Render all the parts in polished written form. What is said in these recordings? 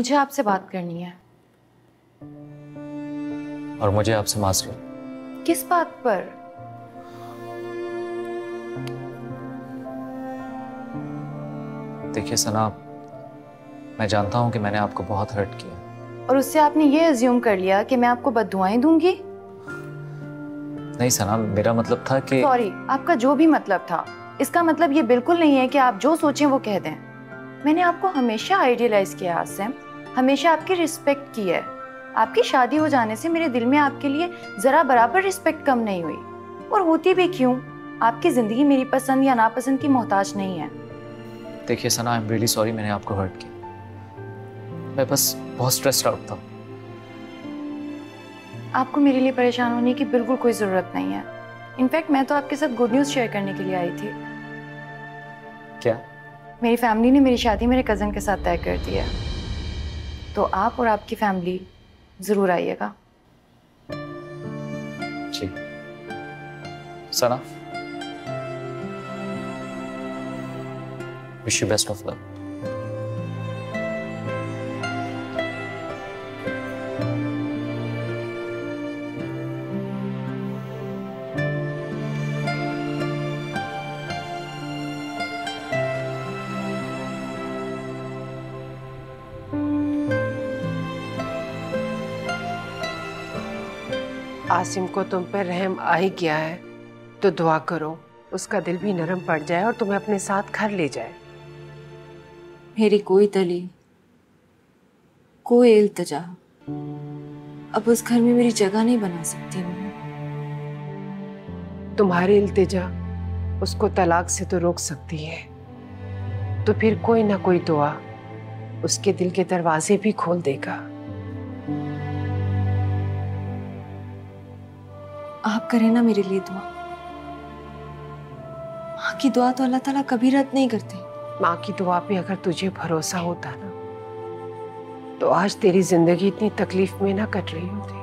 मुझे आपसे बात करनी है। और मुझे आपसे माजूर। किस बात पर? देखिए सना, मैं जानता हूं कि मैंने आपको बहुत हर्ट किया, और उससे आपने ये अज्यूम कर लिया कि मैं आपको बद्दुआएं दूंगी। नहीं सना, मेरा मतलब था कि सॉरी, आपका जो भी मतलब था, इसका मतलब ये बिल्कुल नहीं है कि आप जो सोचें वो कह दें। मैंने आपको हमेशा आइडियलाइज किया आसिम, हमेशा आपकी रिस्पेक्ट की है। आपकी शादी हो जाने से मेरे दिल में आपके लिए जरा बराबर रिस्पेक्ट कम नहीं हुई, और होती भी क्यों? आपकी जिंदगी मेरी पसंद या नापसंद की मोहताज नहीं है। देखिए सना, आई एम रियली सॉरी मैंने आपको हर्ट किया। मैं बस बहुत स्ट्रेस्ड आउट था। आपको मेरे लिए परेशान होने की बिल्कुल कोई जरूरत नहीं है। इनफैक्ट मैं तो आपके साथ गुड न्यूज़ शेयर करने के लिए आई थी। क्या? मेरी फैमिली ने मेरी शादी मेरे कज़न के साथ तय कर दी है, तो आप और आपकी फैमिली ज़रूर आइएगा। जी Sana, wish you best of luck. Asim को तुम पर रहम आ ही गया है, तो दुआ करो उसका दिल भी नरम पड़ जाए और तुम्हें अपने साथ घर ले जाए। मेरी कोई दलील, कोई इल्तिजा अब उस घर में मेरी जगह नहीं बना सकती। तुम्हारी इल्तिजा उसको तलाक से तो रोक सकती है, तो फिर कोई ना कोई दुआ उसके दिल के दरवाजे भी खोल देगा। आप करें ना मेरे लिए दुआ। माँ की दुआ तो अल्लाह ताला कभी रद्द नहीं करते। माँ की दुआ पे अगर तुझे भरोसा होता ना, तो आज तेरी जिंदगी इतनी तकलीफ में ना कट रही होती।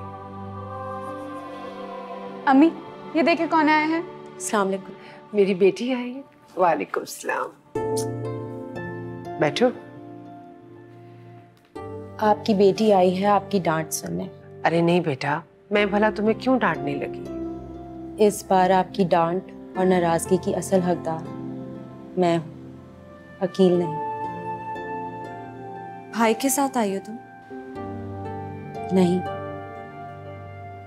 अम्मी, ये देखिए कौन आया है। अस्सलाम वालेकुम। मेरी बेटी आई है। वालेकुम सलाम। बैठो। आपकी बेटी आई है आपकी डांट सुनने। अरे नहीं बेटा, मैं भला तुम्हें क्यों डांटने लगी? इस बार आपकी डांट और नाराजगी की असल हकदार मैं हूँ, अकील नहीं। भाई के साथ आई हो तुम? नहीं,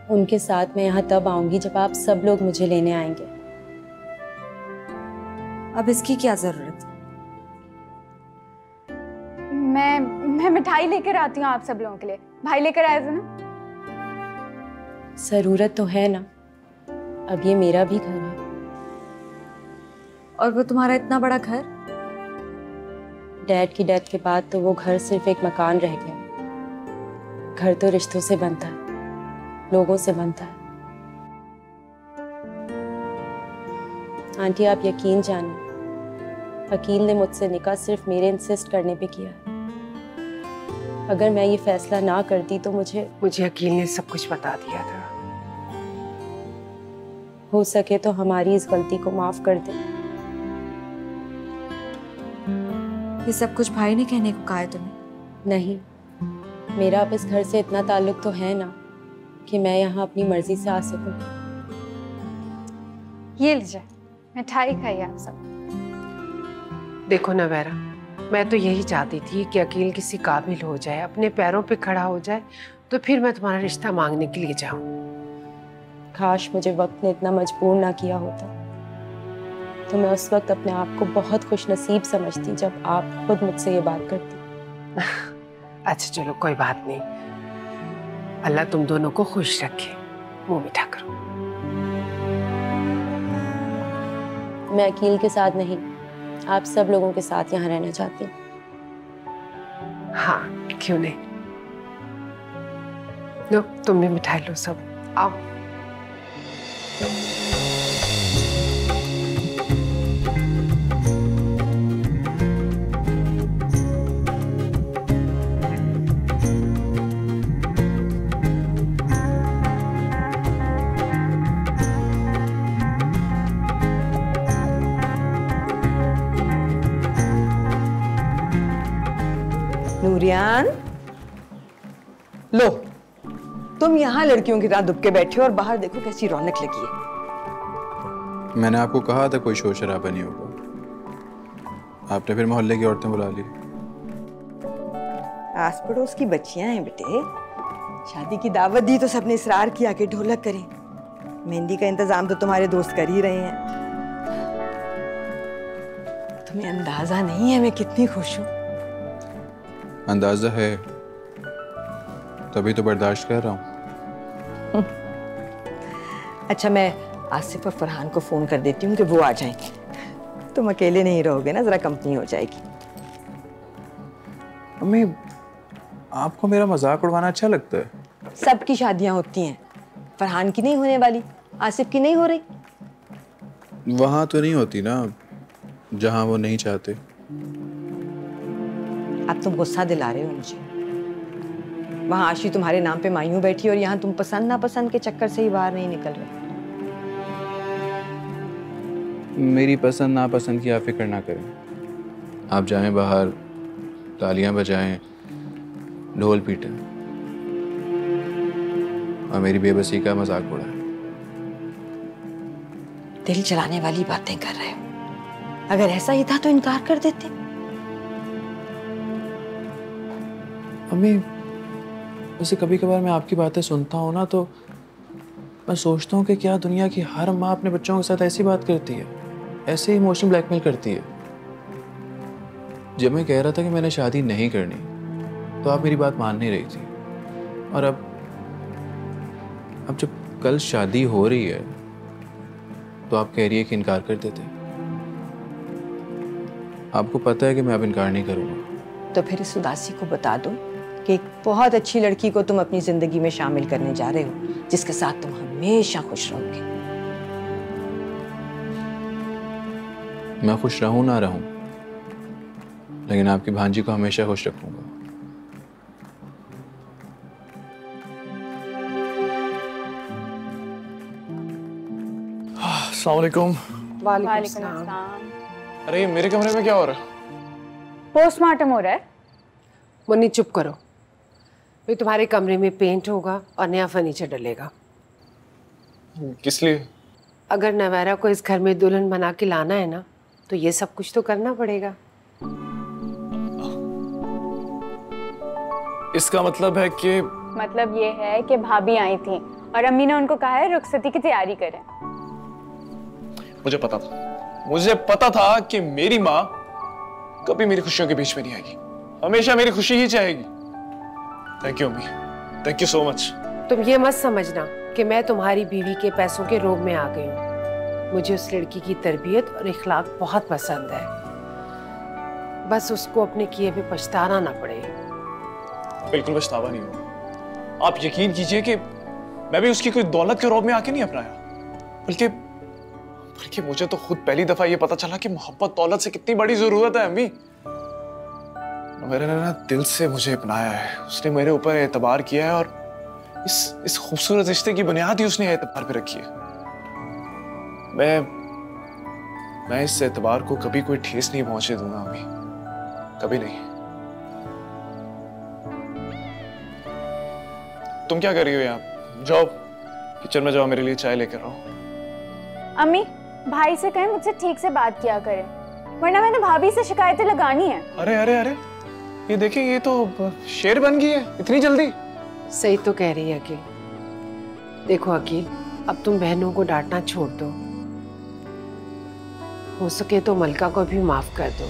उनके साथ मैं यहाँ तब आऊंगी जब आप सब लोग मुझे लेने आएंगे। अब इसकी क्या जरूरत? मैं मिठाई लेकर आती हूँ आप सब लोगों के लिए। भाई लेकर आए थे ना। जरूरत तो है ना, अब ये मेरा भी घर है। और वो तुम्हारा इतना बड़ा घर? डैड की डेथ के बाद तो वो घर सिर्फ एक मकान रह गया। घर तो रिश्तों से बनता है, लोगों से बनता है। आंटी आप यकीन जानिए, अकील ने मुझसे निकाह सिर्फ मेरे इंसिस्ट करने पे किया। अगर मैं ये फैसला ना करती तो मुझे अकील ने सब कुछ बता दिया था। हो सके तो हमारी इस गलती को माफ कर दे। ये सब कुछ भाई ने कहने को कहा है तुम्हें? नहीं, मेरा अब इस घर से इतना ताल्लुक तो है ना कि मैं यहाँ अपनी मर्जी से आ सकूं। ये लीजिए मिठाई खाइए आप सब। देखो नवैरा, मैं तो यही चाहती थी कि अकील किसी काबिल हो जाए, अपने पैरों पे खड़ा हो जाए, तो फिर मैं तुम्हारा रिश्ता मांगने के लिए जाऊं। काश मुझे वक्त ने इतना मजबूर ना किया होता, तो मैं उस वक्त अपने आप को बहुत खुशनसीब समझती जब आप खुद मुझसे ये बात करती। अच्छा चलो कोई बात नहीं, अल्लाह तुम दोनों को खुश रखे। मुंह मीठा करो। मैं अकील के साथ नहीं, आप सब लोगों के साथ यहाँ रहना चाहती हूँ। हाँ क्यों नहीं। लो तुम भी मिठाई लो सब। आओ। नूरियान, लो, तुम यहाँ लड़कियों की तरह दुबके बैठे हो और बाहर देखो कैसी रौनक लगी है। मैंने आपको कहा था कोई शोर शराबा नहीं होगा, आपने फिर मोहल्ले की औरतें बुला ली। आस पड़ोस की बच्चियां हैं बेटे, शादी की दावत दी तो सबने इसरार किया कि ढोलक करें। मेहंदी का इंतजाम तो तुम्हारे दोस्त कर ही रहे हैं। तुम्हें अंदाजा नहीं है मैं कितनी खुश हूँ। अंदाजा है, तभी तो बर्दाश्त कर रहा हूँ। अच्छा, मैं आसिफ और फरहान को फोन कर देती हूँ कि वो आ जाएं। तुम अकेले नहीं रहोगे ना, जरा कंपनी हो जाएगी। अम्मी, आपको मेरा मजाक उड़वाना अच्छा लगता है? सबकी शादियां होती हैं, फरहान की नहीं होने वाली, आसिफ की नहीं हो रही। वहां तो नहीं होती ना जहां वो नहीं चाहते। अब तुम गुस्सा दिला रहे हो मुझे। वहां आशी तुम्हारे नाम पे मायूं बैठी और यहाँ तुम पसंद नापसंद के चक्कर से ही बाहर नहीं निकल रहे। मेरी पसंद नापसंद की आप फिक्र ना करें। आप जाएं बाहर, तालियां बजाएं, ढोल पीटें और मेरी बेबसी का मजाक उड़ाएं। दिल जलाने वाली बातें कर रहे हो। अगर ऐसा ही था तो इनकार कर देते। अम्मी, वैसे कभी कभार मैं आपकी बातें सुनता हूँ ना, तो मैं सोचता हूँ कि क्या दुनिया की हर माँ अपने बच्चों के साथ ऐसी बात करती है, ऐसे इमोशनल ब्लैकमेल करती है। जब मैं कह रहा था कि मैंने शादी नहीं करनी, तो आप मेरी बात मान नहीं रही थी, और अब जब कल शादी हो रही है तो आप कह रही है कि इनकार कर देते। आपको पता है कि मैं अब इनकार नहीं करूँगा। तो फिर इस उदासी को बता दो कि एक बहुत अच्छी लड़की को तुम अपनी जिंदगी में शामिल करने जा रहे हो, जिसके साथ तुम हमेशा खुश रहोगे। मैं खुश रहूं ना रहूं, लेकिन आपकी भांजी को हमेशा खुश रखूंगा। अस्सलाम वालेकुम। वालेकुम सलाम। अरे मेरे कमरे में क्या हो रहा है? पोस्टमार्टम हो रहा है। मुन्नी चुप करो। भाई तुम्हारे कमरे में पेंट होगा और नया फर्नीचर डलेगा। किस लिए? अगर नवैरा को इस घर में दुल्हन बना के लाना है ना, तो ये सब कुछ तो करना पड़ेगा। इसका मतलब है कि मतलब ये है कि भाभी आई थी और अम्मी ने उनको कहा है रुखसती की तैयारी करें। मुझे पता था कि मेरी माँ कभी मेरी खुशियों के बीच में नहीं आएगी, हमेशा मेरी खुशी ही चाहेगी। थैंक यू अम्मी, थैंक यू सो मच। तुम ये मत समझना कि मैं तुम्हारी बीवी के पैसों के रोग में आ गई हूँ। मुझे उस लड़की की तरबियत और इखलाक बहुत पसंद है। बस उसको अपने किए पे पछताना ना पड़े। बिल्कुल पछतावा नहीं होगा। आप यकीन कीजिए कि मैं भी उसकी कोई दौलत के रौब में आके नहीं अपनाया, बल्कि मुझे तो खुद पहली दफा ये पता चला कि मोहब्बत दौलत से कितनी बड़ी जरूरत है। अम्मी, मेरे ने ना दिल से मुझे अपनाया है, उसने मेरे ऊपर एतबार किया है, और इस खूबसूरत रिश्ते की बुनियाद ही उसने एतबार पे रखी है। मैं इस एतबार को कभी कोई ठेस नहीं पहुंचे दूंगा अम्मी, कभी नहीं। तुम क्या कर रही हो यहाँ? जाओ किचन में जाओ, मेरे लिए चाय लेकर आओ। अम्मी, भाई से कहें मुझसे ठीक से बात किया करें, वरना मैंने भाभी से शिकायतें लगानी है। अरे अरे अरे, ये देखिए, ये तो शेर बन गई है इतनी जल्दी। सही तो कह रही है अकील। देखो अकील, अब तुम बहनों को डांटना छोड़ दो। हो सके तो मलका को भी माफ कर दो।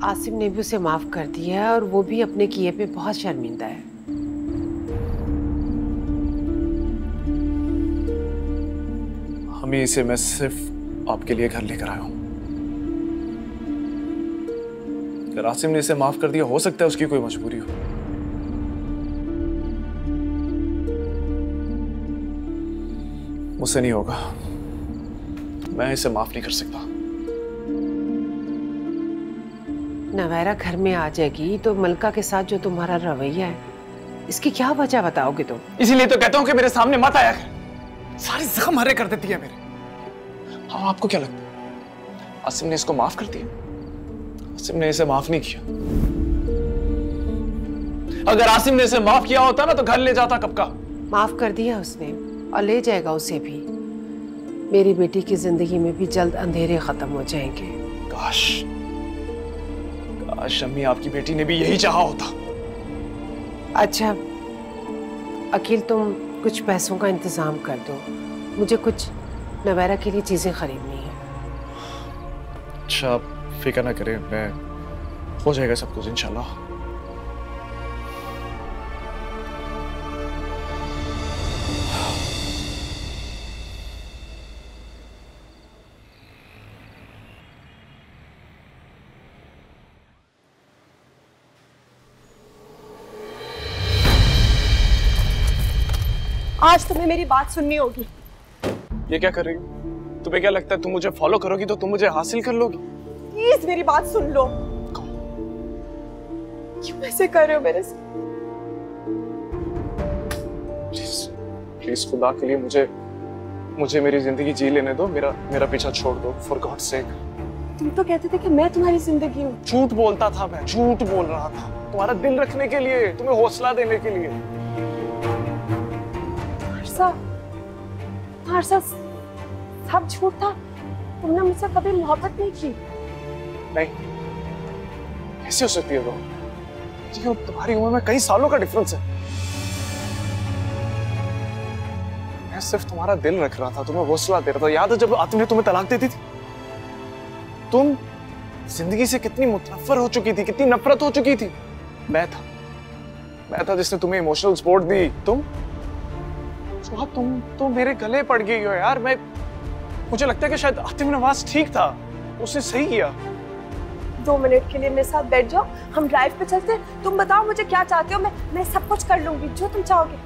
आसिम ने भी उसे माफ कर दिया है और वो भी अपने किए पे बहुत शर्मिंदा है। हमें इसे मैं सिर्फ आपके लिए घर लेकर आया हूं। अगर आसिम ने इसे माफ कर दिया, हो सकता है उसकी कोई मजबूरी हो। मुझसे नहीं होगा, मैं इसे माफ नहीं कर सकता। नवैरा घर में आ जाएगी तो मलका के साथ जो तुम्हारा रवैया है, इसकी क्या वजह बताओगे तुम? इसीलिए तो कहता हूं कि मेरे सामने मत आया कर। सारे जख्म हरे कर देती है मेरे। हाँ, आपको क्या लगता है आसिम ने इसको माफ कर दिया? आसिम ने इसे माफ नहीं किया। अगर आसिम ने इसे माफ किया होता ना तो घर ले जाता कब का। माफ कर दिया उसने और ले जाएगा उसे भी। मेरी बेटी की जिंदगी में भी जल्द अंधेरे खत्म हो जाएंगे। काश काश अम्मी आपकी बेटी ने भी यही चाहा होता। अच्छा अकील, तुम कुछ पैसों का इंतजाम कर दो, मुझे कुछ नवेरा के लिए चीजें खरीदनी है। अच्छा फिक्र ना करें, मैं हो जाएगा सब कुछ इंशाल्लाह। आज तुम्हें मेरी बात सुननी होगी। ये क्या कर रही हो? तुम्हें क्या लगता है तुम मुझे फॉलो करोगी तो तुम मुझे हासिल कर लोगी? प्लीज मेरी बात सुन लो। क्यों ऐसे कर रहे हो मेरे से? प्लीज प्लीज खुदा के लिए मुझे मेरी जिंदगी जी लेने दो। मेरा पीछा छोड़ दो, फॉर गॉड सेक। तुम तो कहते थे कि मैं तुम्हारी जिंदगी हूँ। झूठ बोलता था मैं, झूठ बोल रहा था तुम्हारा दिल रखने के लिए, तुम्हें हौसला देने के लिए। हर्षा, सब झूठ था। तुमने मुझसे कभी मोहब्बत नहीं की। नहीं, कैसे हो सकती है वो? तुम्हारी उम्र में कई सालों का डिफरेंस है। मैं सिर्फ तुम्हारा दिल रख रहा था, तुम्हें हौसला दे रहा था। याद है जब आतिम ने तुम्हें तलाक दे दी थी? तुम जिंदगी से कितनी मुतनफ्फर हो चुकी थी, कितनी नफरत हो चुकी थी। मैं था जिसने तुम्हें इमोशनल सपोर्ट दी। तुम मेरे गले पड़ गई हो यार। मुझे लगता है कि शायद आतिम नवाज ठीक था, उसने सही किया। 2 मिनट के लिए मेरे साथ बैठ जाओ, हम ड्राइव पे चलते हैं। तुम बताओ मुझे क्या चाहते हो, मैं सब कुछ कर लूंगी जो तुम चाहोगे।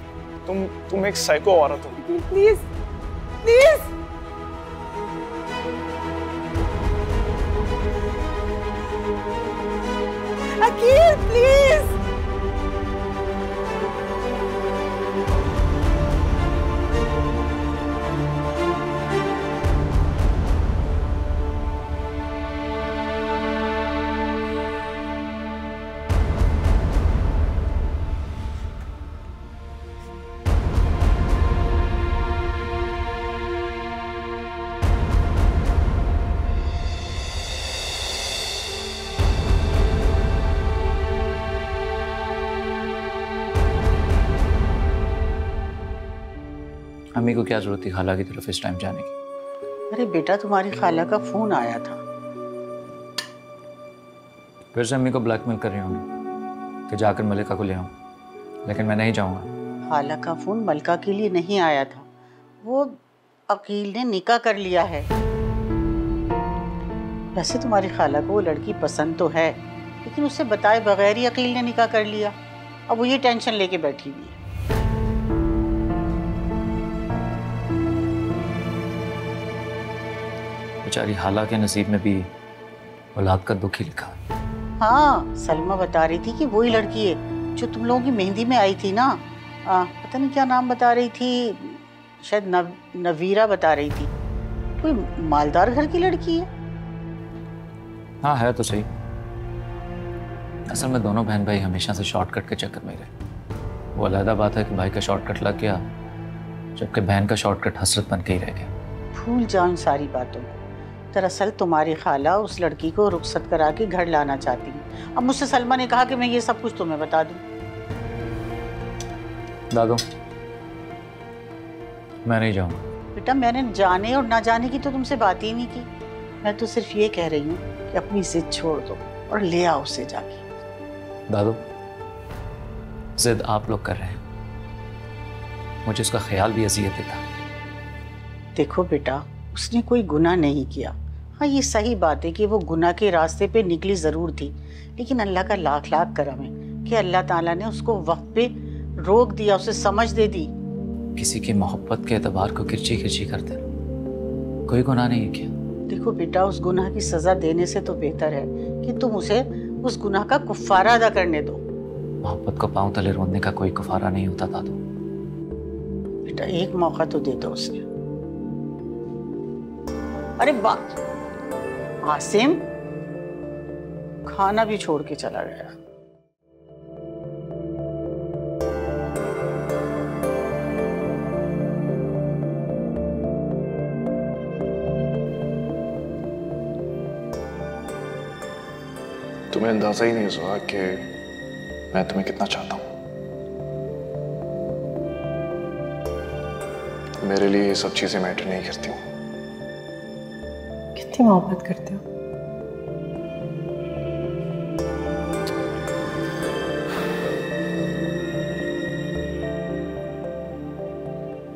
तुम एक साइको औरत हो। Please please. अकील प्लीज। अम्मी को क्या जरूरत थी खाला की तरफ इस टाइम जाने की? अरे बेटा, तुम्हारी खाला का फोन आया था। फिर से अम्मी को ब्लैकमेल कर रही होंगी कि जाकर मलिका को ले आऊं, लेकिन मैं नहीं जाऊंगा। खाला का फोन मलका के लिए नहीं आया था, वो अकील ने निकाह कर लिया है। वैसे तुम्हारी खाला को वो लड़की पसंद तो है, लेकिन उससे बताए बगैर ही अकील ने निकाह कर लिया। अब वो ये टेंशन लेके बैठी हुई है। बेचारी खाला के नसीब में भी औलाद का दुख ही लिखा है। हाँ, सलमा बता रही थी कि वही लड़की है जो तुम लोगों की मेहंदी में आई थी ना। पता नहीं क्या नाम बता रही थी, शायद नवीरा बता रही थी। कोई मालदार घर की लड़की है। हाँ है तो सही। असल में दोनों बहन भाई हमेशा से शॉर्टकट के चक्कर में रहे। वो अलग बात है कि भाई का शॉर्टकट लग गया, जबकि बहन का शॉर्टकट हसरत बन के ही रह गया। भूल जाओ इन सारी बातों को। दरअसल तुम्हारी खाला उस लड़की को रुखसत करा के घर लाना चाहती है। अब मुझसे सलमा ने कहा कि मैं ये सब कुछ तुम्हें बता दूं। दादू, मैं नहीं जाऊंगा। बेटा, मैंने जाने और ना जाने की तो तुमसे बात ही नहीं की। मैं तो सिर्फ ये कह रही हूँ कि अपनी जिद छोड़ दो और ले आओ उसे जाके। दादू, जिद आप लोग कर रहे हैं, मुझे उसका ख्याल भी अजियत देता। देखो बेटा, उसने कोई गुनाह नहीं किया। हाँ, ये सही बात है कि वो गुनाह के रास्ते पे निकली ज़रूर थी, लेकिन अल्लाह का लाख लाख करम है कि अल्लाह ताला ने उसको वक्त पे रोक दिया, उसे समझ दे दी। किसी की मोहब्बत के एतबार को किरची किरची कर देना कोई गुनाह नहीं किया। देखो बेटा, उस गुनाह की सज़ा देने से तो बेहतर है कि तुम उसे उस गुनाह का कुफ़ारा अदा करने दो। मोहब्बत को पांव तले रोने का कोई कुफारा नहीं होता दादू। बेटा, एक मौका तो दे दो उसे। अरे आसिम खाना भी छोड़ के चला गया। तुम्हें अंदाजा ही नहीं हुआ कि मैं तुम्हें कितना चाहता हूं। मेरे लिए ये सब चीजें मैटर नहीं करती हूं। कितनी मोहब्बत करते हो?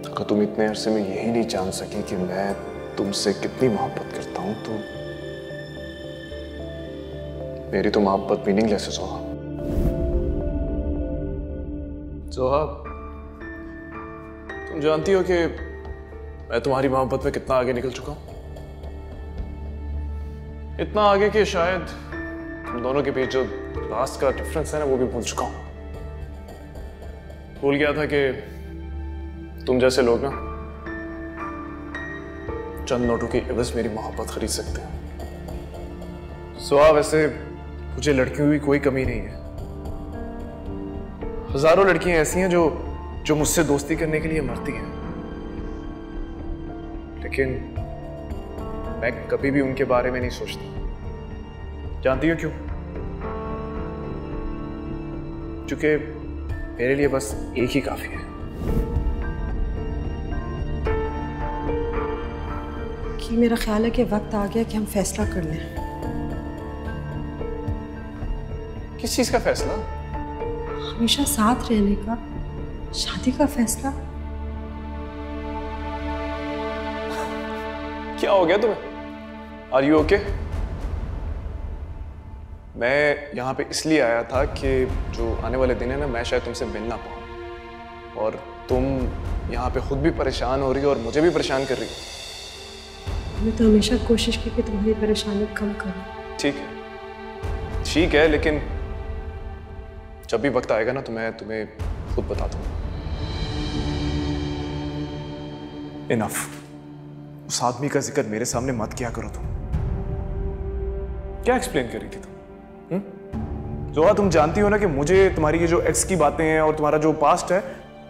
अगर तुम इतने अरसे में यही नहीं जान सकी कि मैं तुमसे कितनी मोहब्बत करता हूं तो मेरी तो मोहब्बत मीनिंगलेस है। जोहा, तुम जानती हो कि मैं तुम्हारी मोहब्बत में कितना आगे निकल चुका हूं। इतना आगे कि शायद तुम दोनों के बीच जो लास्ट का डिफरेंस है ना वो भी भूल चुका हूं। भूल गया था कि तुम जैसे लोग ना चंद नोटों की एवज मेरी मोहब्बत खरीद सकते हैं। सोहा, वैसे मुझे लड़कियों की कोई कमी नहीं है। हजारों लड़कियां ऐसी हैं जो मुझसे दोस्ती करने के लिए मरती हैं, लेकिन मैं कभी भी उनके बारे में नहीं सोचता। जानती हो क्यों? क्योंकि मेरे लिए बस एक ही काफी है कि मेरा ख्याल है कि वक्त आ गया कि हम फैसला कर लें। किस चीज का फैसला? हमेशा साथ रहने का, शादी का फैसला। क्या हो गया तुम्हें? Are you okay? मैं यहाँ पे इसलिए आया था कि जो आने वाले दिन है ना, मैं शायद तुमसे मिल ना पाऊँ और तुम यहाँ पे खुद भी परेशान हो रही हो और मुझे भी परेशान कर रही हो। मैं तो हमेशा कोशिश की कि तुम्हारी परेशानी कम करूं। ठीक है, लेकिन जब भी वक्त आएगा ना तो मैं तुम्हें खुद बता दूंगा। इनफ। उस आदमी का जिक्र मेरे सामने मत किया करो तुम। क्या एक्सप्लेन कर रही थी तुम? जोहा, तुम जानती हो ना कि मुझे तुम्हारी ये जो एक्स की बातें हैं और तुम्हारा जो पास्ट है,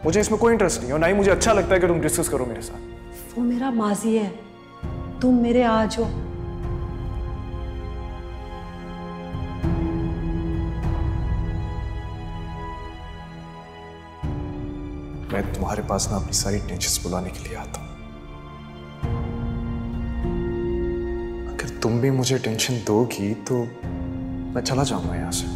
मुझे इसमें कोई इंटरेस्ट नहीं है और ना ही मुझे अच्छा लगता है कि तुम डिस्कस करो मेरे साथ। वो मेरा माजी है, तुम मेरे आज हो। मैं तुम्हारे पास ना अपनी सारी टेंशन्स बुलाने के लिए आता हूं। अगर तुम भी मुझे टेंशन दोगी तो मैं चला जाऊंगा यहां से।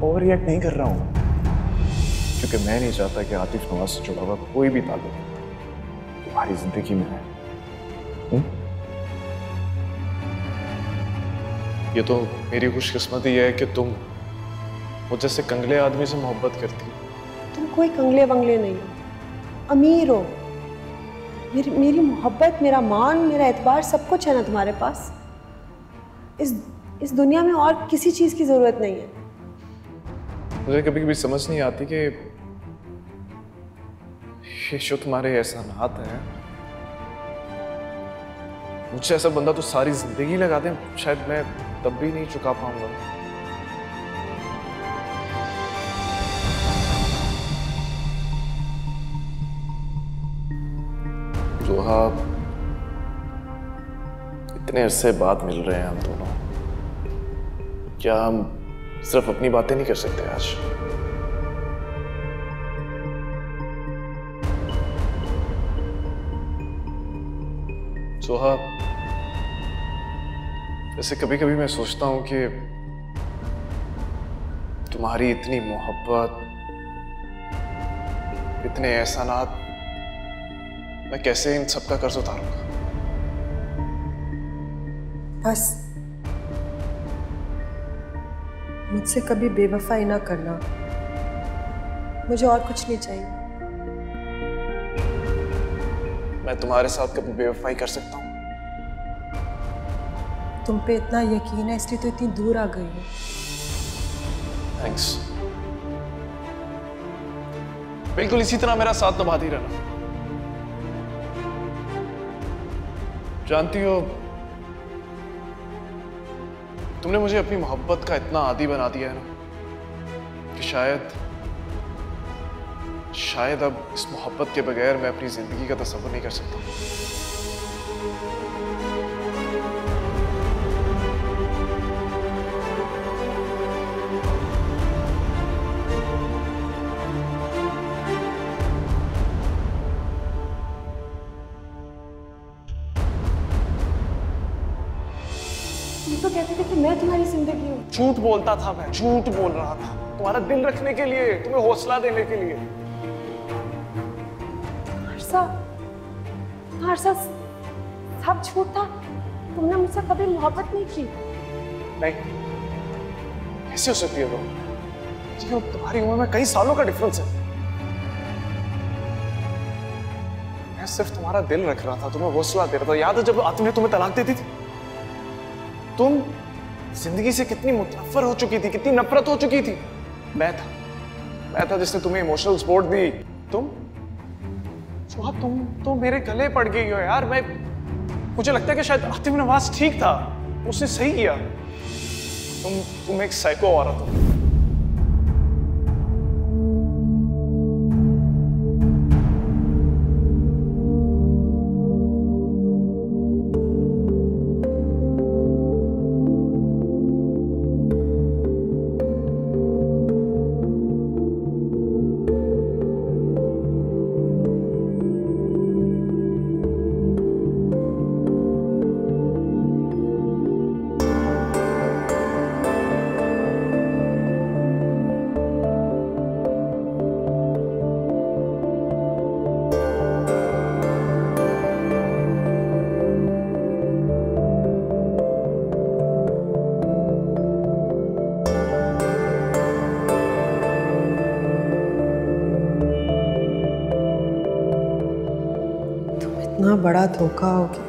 ओवर रिएक्ट नहीं कर रहा हूं क्योंकि मैं नहीं चाहता कि आतिफ नवाज से जुड़ा हुआ कोई भी ताल्लुक तुम्हारी जिंदगी में है। ये तो मेरी खुशकिस्मती है कि तुम मुझ जैसे कंगले आदमी से मोहब्बत करती हो। तुम कोई कंगले वंगले नहीं हो, अमीर हो। मेरी मोहब्बत, मेरा मान, मेरा एतबार सब कुछ है ना तुम्हारे पास। इस दुनिया में और किसी चीज की जरूरत नहीं है। मुझे कभी कभी समझ नहीं आती कि ये जो तुम्हारे एहसानात हैं, मुझसे ऐसा बंदा तो सारी जिंदगी लगा दे, शायद मैं तब भी नहीं चुका पाऊंगा। जोहा, इतने अरसे बाद मिल रहे हैं हम दोनों, क्या हम सिर्फ अपनी बातें नहीं कर सकते आज? जोहा, वैसे कभी कभी मैं सोचता हूं कि तुम्हारी इतनी मोहब्बत, इतने एहसानात, मैं कैसे इन सब का कर्ज उतारूंगा? बस मुझसे कभी बेवफाई ना करना, मुझे और कुछ नहीं चाहिए। मैं तुम्हारे साथ कभी बेवफाई कर सकता हूँ? तुम पे इतना यकीन है इसलिए तो इतनी दूर आ गई हूँ। थैंक्स। बिल्कुल इसी तरह मेरा साथ निभाती रहना। जानती हो, तुमने मुझे अपनी मोहब्बत का इतना आदी बना दिया है ना कि शायद अब इस मोहब्बत के बगैर मैं अपनी जिंदगी का तसव्वुर नहीं कर सकता। तुम तो कहते थे कि मैं तुम्हारी जिंदगी हूँ। झूठ बोलता था मैं, झूठ बोल रहा था तुम्हारा दिल रखने के लिए, तुम्हें हौसला देने के लिए। हर्षा, सब झूठ था। तुमने मुझसे कभी मोहब्बत नहीं की। नहीं, कैसे हो सकती है वो? तुम्हारी उम्र में कई सालों का डिफरेंस है। मैं सिर्फ तुम्हारा दिल रख रहा था, तुम्हें हौसला दे रहा था। याद है जब आतिफ ने तुम्हें तलाक दे दी थी? तुम जिंदगी से कितनी मुतनफ्फर हो चुकी थी, कितनी नफरत हो चुकी थी। मैं था जिसने तुम्हें इमोशनल सपोर्ट दी। तुम मेरे गले पड़ गई हो यार। मुझे लगता है कि शायद आतिफ नवाज ठीक था, उसने सही किया। तुम एक साइको औरत हो। इतना बड़ा धोखा हो गया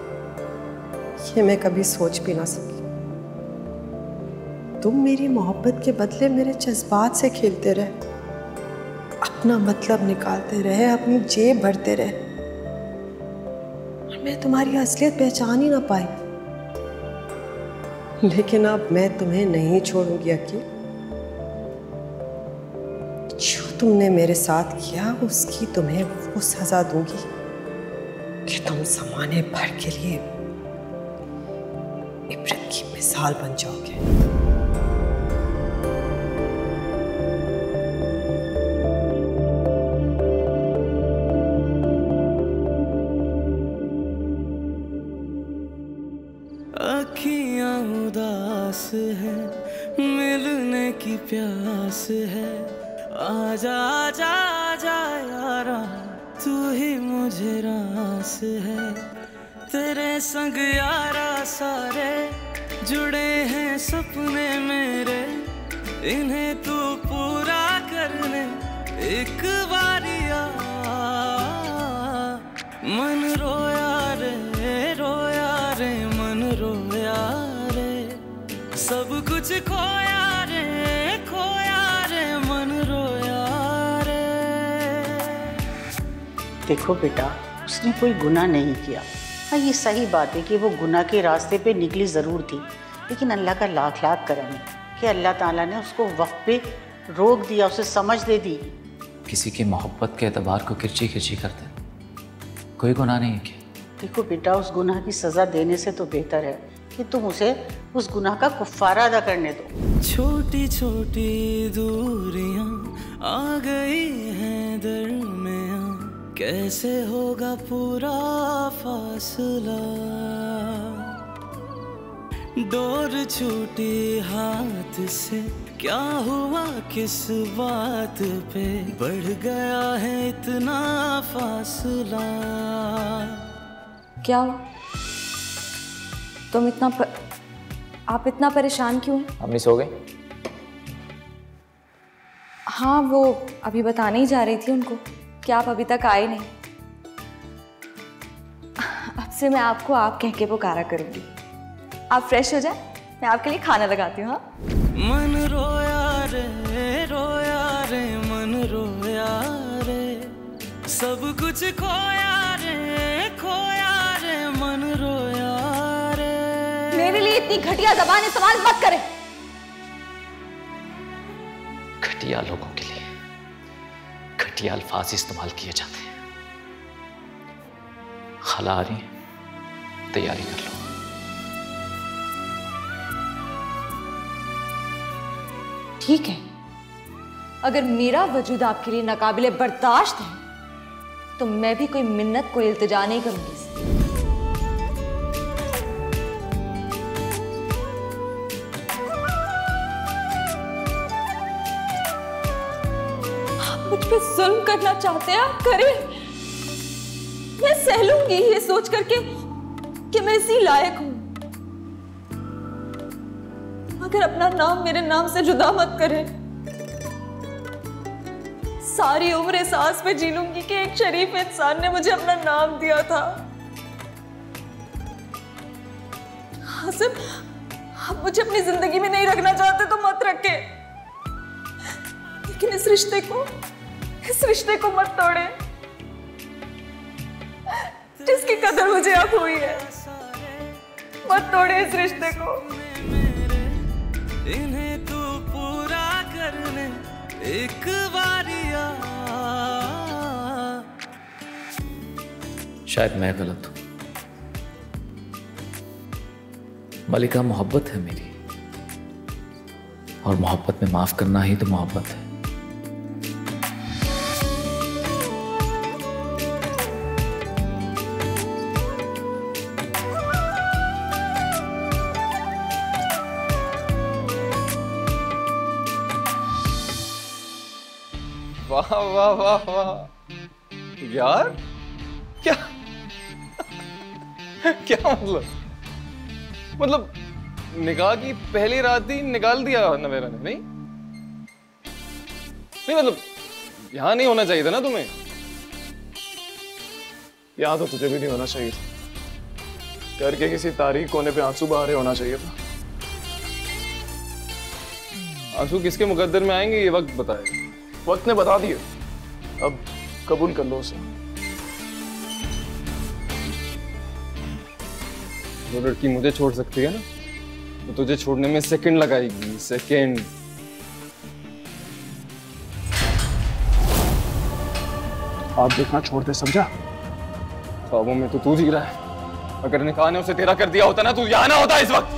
ये मैं कभी भी ना सकी। तुम मेरी मोहब्बत के बदले मेरे जज्बात से खेलते रहे, अपना मतलब निकालते रहे, अपनी जेब भरते रहे, और मैं तुम्हारी असलियत पहचान ही ना पाई। लेकिन अब मैं तुम्हें नहीं छोड़ूंगी अकील। जो तुमने मेरे साथ किया उसकी तुम्हें वो सजा दूंगी कि तुम ज़माने भर के लिए इबरत की मिसाल बन जाओगे। अखियाँ उदास है, मिलने की प्यास है, आजा आजा आजा यारा, तू ही मुझे रास है। तेरे संग यारा सारे जुड़े हैं सपने मेरे, इन्हें तू पूरा करने एक बारिया। मन रोया रे मन रोया रे, सब कुछ खोया रे मन रोया रे। देखो बेटा, उसने कोई गुनाह नहीं किया। हाँ, ये सही बात है कि वो गुनाह के रास्ते पे निकली ज़रूर थी, लेकिन अल्लाह का लाख लाख करम है कि अल्लाह ताला ने उसको वक्त पे रोक दिया, उसे समझ दे दी। किसी की मोहब्बत के एतबार को किरची किरची करते, कोई गुनाह नहीं किया। देखो बेटा, उस गुनाह की सज़ा देने से तो बेहतर है कि तुम उसे उस गुनाह का कुफ्फारा अदा करने दो। छोटी छोटी दूरियां आ गई हैं दरमियां, कैसे होगा पूरा फासला। डोर छूटी हाथ से, क्या हुआ किस बात पे बढ़ गया है इतना फासला। क्या हो? आप इतना परेशान क्यों हैं? अम्मी सो गई? हाँ, वो अभी बताने ही जा रही थी उनको कि आप अभी तक आए नहीं। अब से मैं आपको आप कह के पुकारा करूंगी। आप फ्रेश हो जाए, मैं आपके लिए खाना लगाती हूँ। हाँ, मन रोया रे मन रोया रे, सब कुछ खोया रे मन रोया रे। मेरे लिए इतनी घटिया ज़बान इस्तेमाल मत करें। घटिया लोगों के लिए घटिया अल्फाज इस्तेमाल किए जाते हैं। खाला आ रही है, तैयारी कर लो। ठीक है, अगर मेरा वजूद आपके लिए नाकाबिले बर्दाश्त है तो मैं भी कोई मिन्नत, कोई इल्तिजा नहीं करूंगी। आप मुझ पे जुल्म करना चाहते हैं, आप करें, मैं सह लूंगी ये सोच करके कि मैं इसी लायक हूं। मगर अपना नाम मेरे नाम से जुदा मत करें। सारी उम्र इस आस पे जी लूंगी कि एक शरीफ इंसान ने मुझे अपना नाम दिया था। हासिम, आप मुझे अपनी जिंदगी में नहीं रखना चाहते तो मत रखें, लेकिन इस रिश्ते को मत तोड़े जिसकी कदर मुझे अब हुई है। मत तोड़े इस रिश्ते को। इन्हें तू पूरा करने एक बारिया। शायद मैं गलत हूं। मलिका मोहब्बत है मेरी, और मोहब्बत में माफ करना ही तो मोहब्बत है। वाह वाह वाह वाह यार, क्या क्या मतलब निकाह की पहली रात ही निकाल दिया नवेरा ने? नहीं मतलब यहां नहीं होना चाहिए था ना तुम्हें? यहां तो तुझे भी नहीं होना चाहिए था। घर के किसी तारीख कोने पे आंसू बहा रहे होना चाहिए था। आंसू किसके मुकद्दर में आएंगे ये वक्त बताएगा। वक्त ने बता दिया, अब कबूल कर लो उसे। वो लड़की मुझे छोड़ सकती है ना, तो तुझे छोड़ने में सेकंड लगाएगी, सेकंड। आप देखना छोड़ दे, समझा? ख्वाबों में तो तू जी रहा है। अगर निकाह ने उसे तेरा कर दिया होता ना, तू यहाँ ना होता इस वक्त।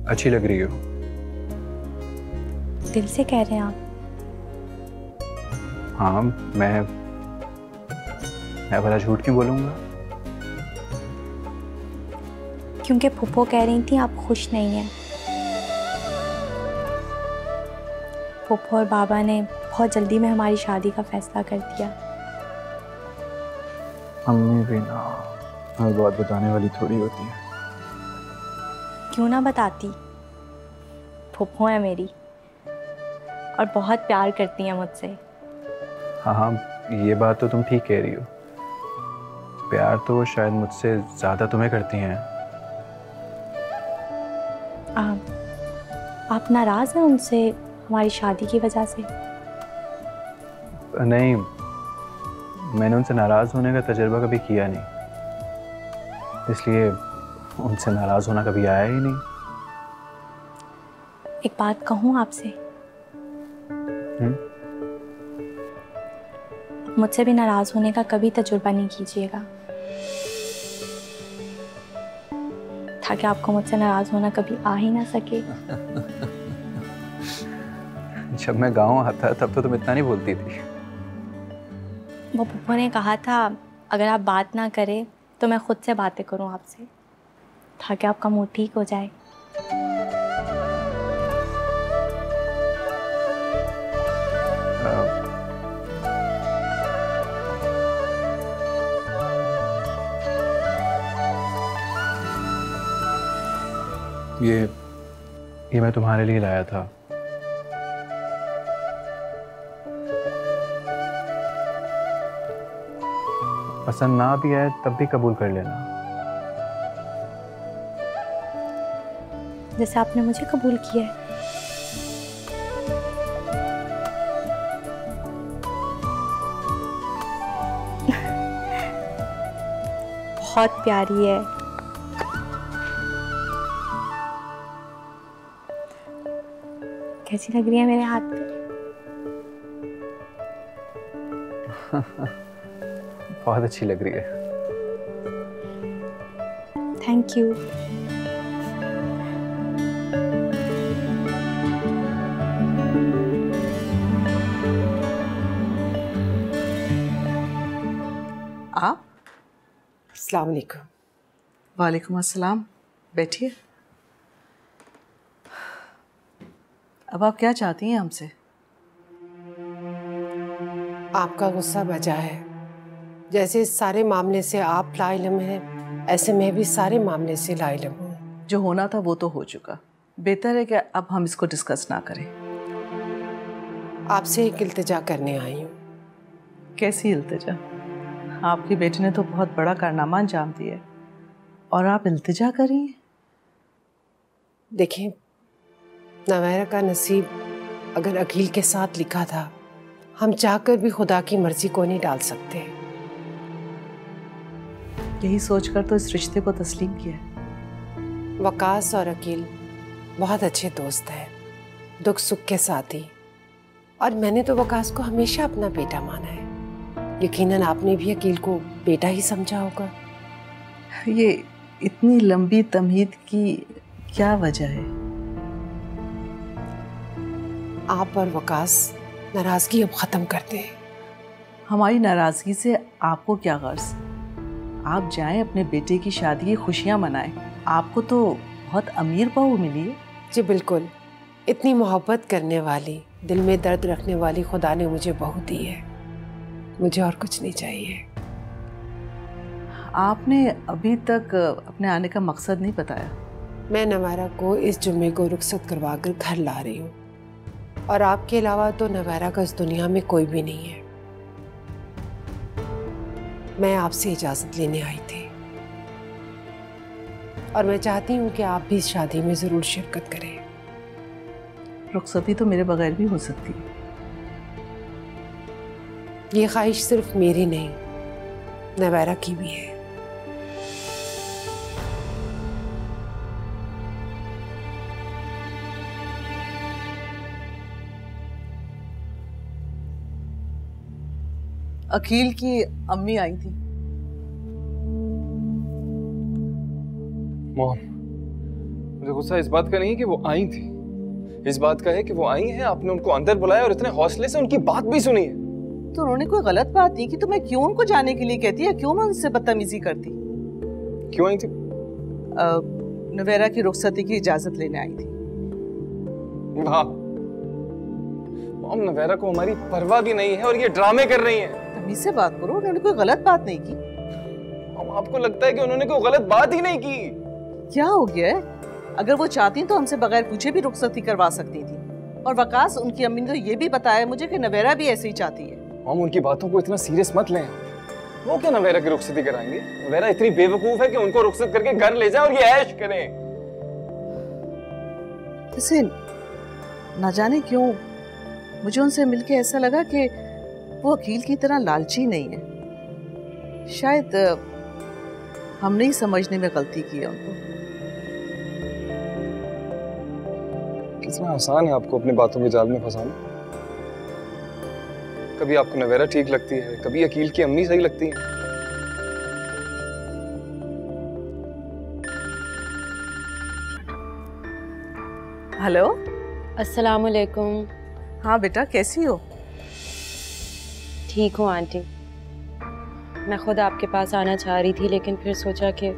अच्छी लग रही हो। दिल से कह रहे हैं आप? हाँ, मैं भला झूठ क्यों बोलूँगा? क्योंकि फूफो कह रही थी आप खुश नहीं हैं। फूफो और बाबा ने बहुत जल्दी में हमारी शादी का फैसला कर दिया। अम्मी भी ना हर बात बताने वाली थोड़ी होती है। क्यों ना बताती, फूफो है मेरी और बहुत प्यार करती हैं मुझसे। हाँ, ये बात तो तुम ठीक कह रही हो। प्यार तो शायद मुझसे ज़्यादा तुम्हें करती हैं। आप नाराज हैं उनसे हमारी शादी की वजह से? नहीं, मैंने उनसे नाराज होने का तजुर्बा कभी किया नहीं, इसलिए उनसे नाराज होना कभी आया ही नहीं। एक बात कहूँ आपसे? मुझसे भी नाराज होने का कभी तजुर्बा नहीं कीजिएगा, ताकि आपको मुझसे नाराज होना कभी आ ही ना सके। जब मैं गाँव आता तब तो तुम इतना नहीं बोलती थी। वो पप्पू ने कहा था अगर आप बात ना करें तो मैं खुद से बातें करूं आपसे, ताकि आपका मूड ठीक हो जाए। ये मैं तुम्हारे लिए लाया था। पसंद ना भी आए तब भी कबूल कर लेना, जैसे आपने मुझे कबूल किया है। बहुत प्यारी है। कैसी लग रही है मेरे हाथ पे? बहुत अच्छी लग रही है। Thank you. आप? अस्सलाम वालेकुम। वालेकुम अस्सलाम। बैठिए। अब आप क्या चाहती हैं हमसे? आपका गुस्सा बचा है। जैसे इस सारे मामले से आप लाइलम हैं, ऐसे मैं भी सारे मामले से लाइलम हूँ। जो होना था वो तो हो चुका। बेहतर है कि अब हम इसको डिस्कस ना करें। आपसे एक इल्तिजा करने आई हूँ। कैसी इल्तिजा? आपकी बेटी ने तो बहुत बड़ा कारनामा अंजाम दिया है और आप इल्तिजा कर रही हैं? देखें, नवैरा का नसीब अगर अकील के साथ लिखा था, हम चाहकर भी खुदा की मर्जी को नहीं डाल सकते। यही सोचकर तो इस रिश्ते को तस्लीम किया है। वकास और अकील बहुत अच्छे दोस्त हैं, दुख सुख के साथी, और मैंने तो वकास को हमेशा अपना बेटा माना है। यकीनन आपने भी अकील को बेटा ही समझा होगा। ये इतनी लंबी तमहीद की क्या वजह है? आप और वकास नाराजगी अब खत्म करते हैं। हमारी नाराजगी से आपको क्या गर्ज? आप जाएं अपने बेटे की शादी की खुशियां मनाएं। आपको तो बहुत अमीर बहू मिली है। जी बिल्कुल, इतनी मोहब्बत करने वाली, दिल में दर्द रखने वाली खुदा ने मुझे बहू दी है। मुझे और कुछ नहीं चाहिए। आपने अभी तक अपने आने का मकसद नहीं बताया। मैं नवारा को इस जुम्मे को रुखसत करवा कर घर ला रही हूँ, और आपके अलावा तो नवारा का इस दुनिया में कोई भी नहीं है। मैं आपसे इजाज़त लेने आई थी, और मैं चाहती हूँ कि आप भी इस शादी में ज़रूर शिरकत करें। रुखसती तो मेरे बगैर भी हो सकती है। ये ख्वाहिश सिर्फ मेरी नहीं, नवारा की भी है। अकील की अम्मी आई थी। मोहन, मुझे गुस्सा इस बात का नहीं है कि वो आई थी, इस बात का है कि वो आई हैं, आपने उनको अंदर बुलाया और इतने हौसले से उनकी बात भी सुनी है। तो उन्होंने कोई गलत बात नहीं की तो मैं क्यों उनको जाने के लिए कहती, या क्यों मैं उनसे बदतमीजी करती? क्यों आई थी? नवेरा की रुखसती की इजाजत लेने आई थी। वाह, नवेरा को हमारी परवाह भी नहीं है और ये ड्रामे कर रही हैं। तमीज से बात करो, उन्होंने कोई गलत बात नहीं की। आपको लगता है कि उन्होंने कोई गलत बात ही नहीं की? क्या हो गया है? अगर वो चाहती तो हमसे बगैर पूछे भी रुखसती करवा सकती थी। और वकास, उनकी अम्मी ने तो ये भी बताया मुझे कि नवेरा भी ऐसे ही चाहती है। हम उनकी बातों को इतना सीरियस मत लें। वो क्या नवेरा की रुखसती कराएंगे? नवेरा इतनी बेवकूफ है कि उनको रुखसत करके घर ले जाए और ये ऐश करें। वैसे ना जाने क्यों मुझे उनसे मिलके ऐसा लगा कि वो अकील की तरह लालची नहीं है। शायद हमने ही समझने में गलती की है उनको। कितना आसान है आपको अपनी बातों के जाल में फंसाना। कभी आपको नवेरा ठीक लगती है, कभी अकील की अम्मी सही लगती है। हेलो, अस्सलाम वालेकुम। हाँ बेटा, कैसी हो? ठीक हूँ आंटी। मैं खुद आपके पास आना चाह रही थी, लेकिन फिर सोचा कि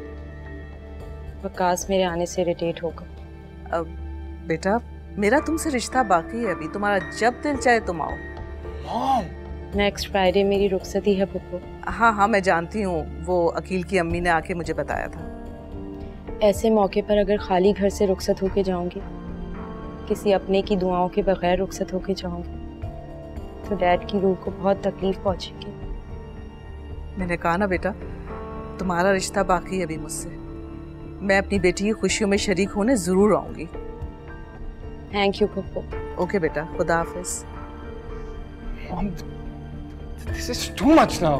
वकास मेरे आने से इरिटेट होगा। अब बेटा, मेरा तुमसे रिश्ता बाकी है अभी। तुम्हारा जब दिल चाहे तुम आओ। नेक्स्ट फ्राइडे मेरी रुखसती है पुप्पो। हाँ हाँ, मैं जानती हूँ। वो अकील की अम्मी ने आके मुझे बताया था। ऐसे मौके पर अगर खाली घर से रुखसत होके जाऊंगी, किसी अपने की दुआओं के बगैर रुखसत होके जाऊंगी, तो डैड की रूह को बहुत तकलीफ पहुंचेगी। मैंने कहा ना बेटा, तुम्हारा रिश्ता बाकी है अभी मुझसे। मैं अपनी बेटी की खुशियों में शरीक होने जरूर आऊंगी। Thank you पुप्पो। ओके बेटा, खुदा हाफिज। This is too much now.